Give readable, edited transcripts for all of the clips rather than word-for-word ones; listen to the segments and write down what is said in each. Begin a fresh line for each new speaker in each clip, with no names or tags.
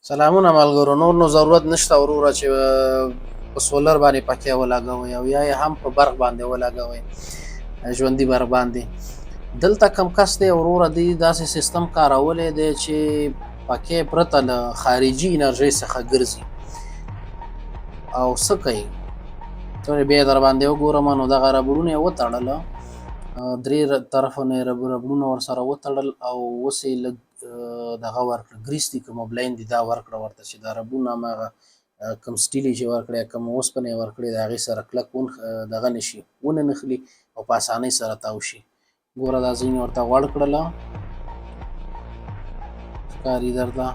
سلامونه ملګرو، نور نو ضرورت نشته وروره چې په سولر باندې پکې ولګوئ او یا یې هم په برق باندې ولګوئ، ژوندي برق باندې. دلته کم کس دی وروره دوی داسې سیستم کارولی دی چې پکې پرته له خارجي انرژۍ څخه ګرځي او څه کوي. بیا یې در باندې وګورم نو دغه ربړونه یې وتړله، درې طرفه نه یې ربړونه ورسره وتړل او اوس یې لږ دغه ورکړه، ګریس دي که مبلین دي دا ورکړه ورته چې دا ربړونه هماغه کوم سټیل یې چې ورکړی کوم اوسپنه یې ورکړې د هغې سره کلک دغه نه شي، ونه نښلي او په اسانۍ سره تاو شي. ګوره دا ځینې ورته غوړ کړله، ښکاري درته.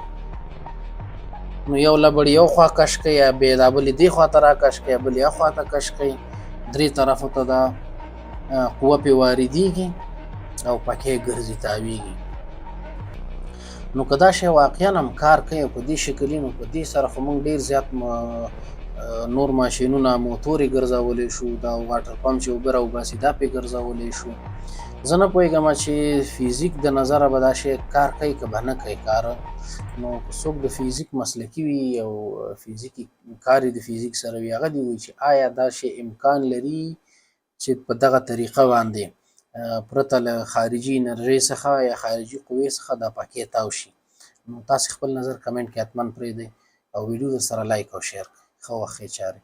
نو یو لبړ یو خوا کش کوي، یا بیا دا بلې دې خوا ته را کش کوي، بلې ها خوا ته کش کوي، درې طرفو ته دا قوه پرې واردېږي او پکې ګرځي، تاویږي. نو که دا شی واقعا هم کار کوي او په دې شکل نو په دې سره خو موږ ډېر زیات نور ماشینونه موتور یې ګرځولی شو، دا واټر پمپ چې اوبه راوباسي دا پرې ګرځولی شو. زه نه پوهېږم چې فیزیک د نظره به دا شی کار کوي که به نه کوي کار. نو که څوک د فیزیک مسلکي وي او فیزیکي کار یې د فیزیک سره وي، هغه دې ووایي چې آیا دا شی امکان لري چې په دغه طریقه باندې پرته له خارجي انرژۍ څخه یا خارجي قوې څخه دا پکې تاو شي. نو تاسې خپل نظر کمنټ کې حتما پرېږدئ او ویډیو درسره لایک او شیر کړئ. ښه وخت ښې چارې.